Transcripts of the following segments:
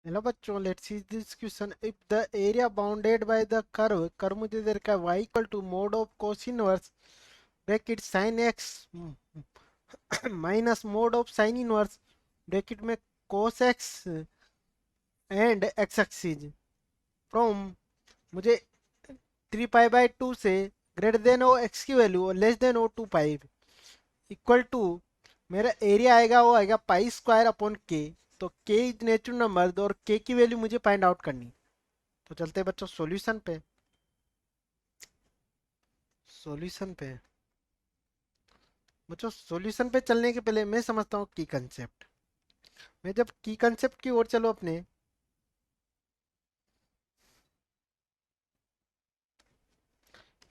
Hello बच्चों, let's see this question. If the area bounded by the curve मुझे दे रखा है y equal to mod of cos inverse bracket sine x minus mod of sine inverse bracket में cos x and x axis from मुझे 3 pi by 2 से greater than O x की value और less than O 2 pi equal to मेरा area आएगा, वो आएगा pi square upon के। तो के इज नेचुरल नंबर और के की वैल्यू मुझे फाइंड आउट करनी। तो चलते हैं बच्चों सॉल्यूशन पे। सॉल्यूशन पे बच्चों सॉल्यूशन पे चलने के पहले मैं समझता हूँ की कंसेप्ट। मैं जब की कंसेप्ट की ओर चलो अपने,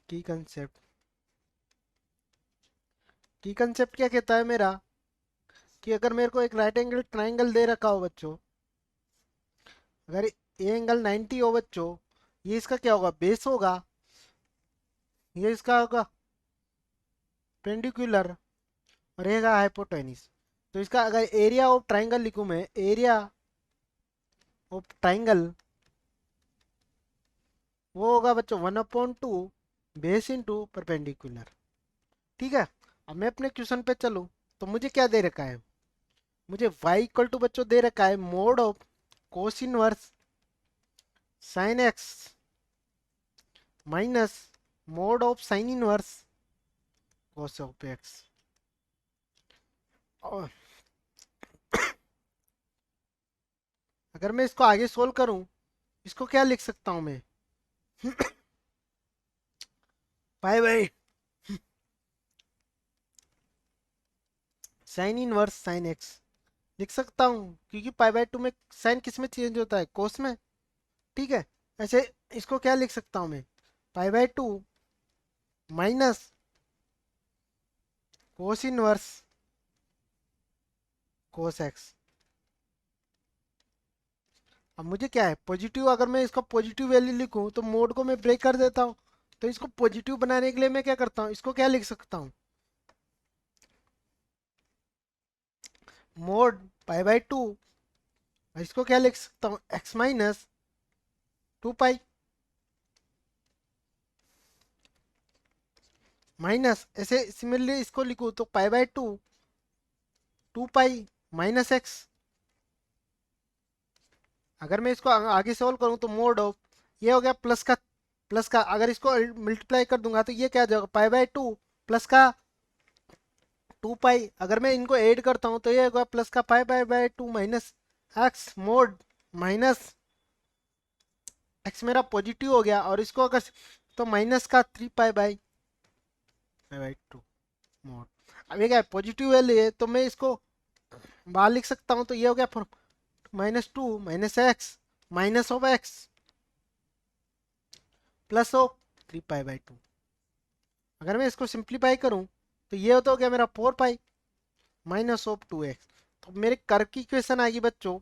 की कंसेप्ट की कंसेप्ट क्या कहता है मेरा, कि अगर मेरे को एक राइट एंगल ट्राइंगल दे रखा हो बच्चों, अगर ये एंगल 90 हो बच्चों, ये इसका क्या होगा, बेस होगा। ये इसका होगा पेंडिकुलर और ये हाइपोटेनिस। तो इसका अगर एरिया ऑफ ट्राइंगल लिखूं मैं, एरिया ऑफ ट्राइंगल वो होगा बच्चों 1/2 बेस इंटू परपेंडिकुलर। ठीक है। अब मैं अपने क्वेश्चन पे चलूं तो मुझे क्या दे रखा है, मुझे y इक्वल टू बच्चों दे रखा है mode of cos inverse sine x minus mod of sine inverse cos of x. और अगर मैं इसको आगे सोल्व करूं, इसको क्या लिख सकता हूं मैं, pi by sine inverse sine x लिख सकता हूँ, क्योंकि पाई बाई 2 में साइन किस में चेंज होता है, कोस में। ठीक है। ऐसे इसको क्या लिख सकता हूँ मैं, पाई by 2 minus cos inverse cos x. अब मुझे क्या है पॉजिटिव, अगर मैं इसको पॉजिटिव वैल्यू लिखूं तो मोड को मैं ब्रेक कर देता हूँ। तो इसको पॉजिटिव बनाने के लिए मैं क्या करता हूँ, इसको क्या लिख सकता हूँ, मोड पाई बाई 2, इसको क्या लिख सकता हूँ, एक्स माइनस 2 पाई माइनस, ऐसे सिमिलरली इसको लिखूं तो पाई बाई 2 2 पाई माइनस एक्स। अगर मैं इसको आगे सॉल्व करूं तो मोड ऑफ, ये हो गया प्लस का अगर इसको मल्टीप्लाई कर दूंगा तो ये क्या आ जाएगा, पाई बाई 2 प्लस का 2 पाई। अगर मैं इनको ऐड करता हूं तो ये होगा प्लस का पाई by 2 minus x mode minus x मेरा पॉजिटिव हो गया, और इसको अगर तो माइनस का 3 पाई बाई 2 मोड। अब ये क्या पॉजिटिव वैल्यू है तो मैं इसको बाहर लिख सकता हूँ, तो ये हो गया -2 minus x minus of x plus of 3 pi by 2। अगर मैं इसको सिंप्लीफाई करूं तो ये तो हो गया मेरा 4 पाई माइनस ऑफ 2 एक्स। तो मेरे कर्व की इक्वेशन आएगी बच्चों,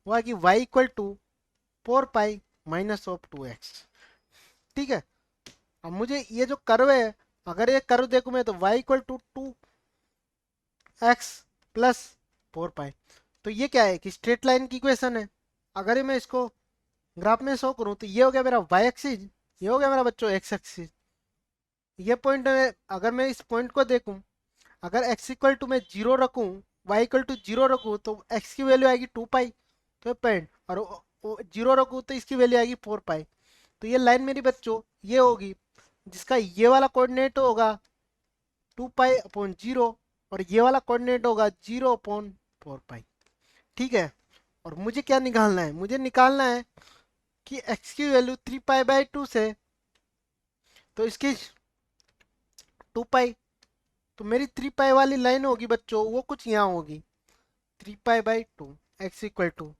वो आएगी y equal to 4 pi minus of 2 x. ठीक है। अब मुझे ये जो कर्व है, अगर ये कर्व देखूं मैं तो y equal to 2 x plus 4 pi. तो ये क्या है कि स्ट्रेट लाइन की इक्वेशन है। अगर मैं इसको ग्राफ में शो करूं तो ये हो गया मेरा वाई एक्सिस, ये हो गया मेरा बच्चों एक्स एक्सिस। ये पॉइंट है, अगर मैं इस पॉइंट को देखूं, अगर x इक्वल टू मैं 0 रखूं, y इक्वल टू 0 रखूं तो x की वैल्यू आएगी 2 पाई, तो पॉइंट और 0 रखूं तो इसकी वैल्यू आएगी 4 पाई। तो ये लाइन मेरी बच्चों ये होगी, जिसका ये वाला कोऑर्डिनेट होगा 2 पाई अपॉन 0 और ये वाला कोऑर्डिनेट होगा 0/4 पाई। ठीक है। और मुझे क्या निकालना है, मुझे निकालना है कि x की वैल्यू 3 पाई बाई 2 से, तो इसकी 2 पाई, तो मेरी 3 पाई वाली लाइन होगी बच्चों वो कुछ यहाँ होगी 3 pi by 2 x equal to.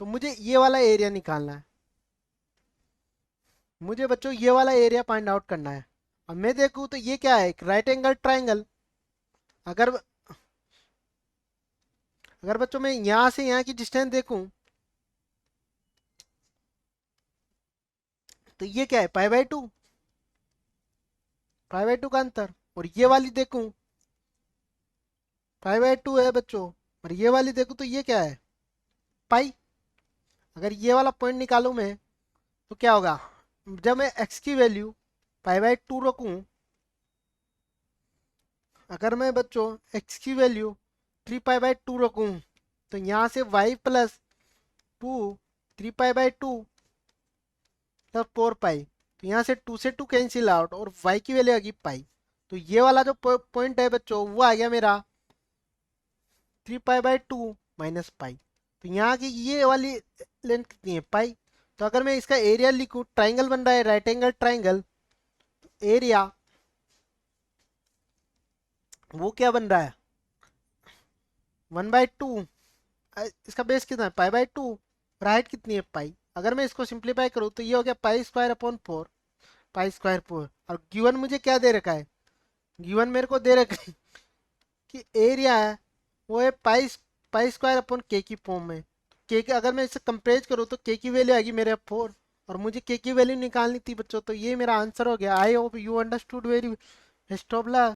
तो मुझे ये वाला एरिया निकालना है, मुझे बच्चों ये वाला एरिया फाइंड आउट करना है। अब मैं देखूँ तो ये क्या है, राइट एंगल ट्राइंगल। अगर अगर बच्चों मैं यहाँ से यहाँ की डिस्टेंस देखूं तो ये क्या है, पाई बाई 2 का अंतर। और ये वाली देखूं पाई बाई 2 है बच्चों, और ये वाली देखूं तो ये क्या है, पाई। अगर ये वाला पॉइंट निकालूं मैं तो क्या होगा, जब मैं x की वैल्यू पाई बाई टू रखूं, अगर मैं बच्चों x की वैल्यू 3 पाई बाई 2 रखूं, तो यहाँ से y plus two 3 pi by 2 plus 4 pi, तो यहाँ से 2 कैंसिल आउट और y की वैल्यू आ गई पाई। तो ये वाला जो पॉइंट है बच्चों वो आ गया मेरा 3 पाई बाई 2 माइनस पाई। तो यहाँ की ये वाली लेंथ कितनी है, पाई। तो अगर मैं इसका एरिया लिखूं, ट्राइंगल बन रहा है राइट एंगल ट्राइंगल, एरिया वो क्या बन रहा है 1/2, इसका बेस कितना है पाई बाई 2, और हाइट कितनी है पाई। अगर मैं इसको सिंप्लीफाई करूँ तो ये हो गया pi square upon 4, pi square 4। और गिवन मुझे क्या दे रखा है, गिवन मेरे को दे रखा है कि एरिया है वो है पाई स्क्वायर अपॉन के की फॉर्म में। के अगर मैं इसे कंपेयर करूँ तो के की वैल्यू आएगी मेरे 4, और मुझे के की वैल्यू निकालनी थी बच्चों। तो ये मेरा आंसर हो गया। I hope you understood very best of luck.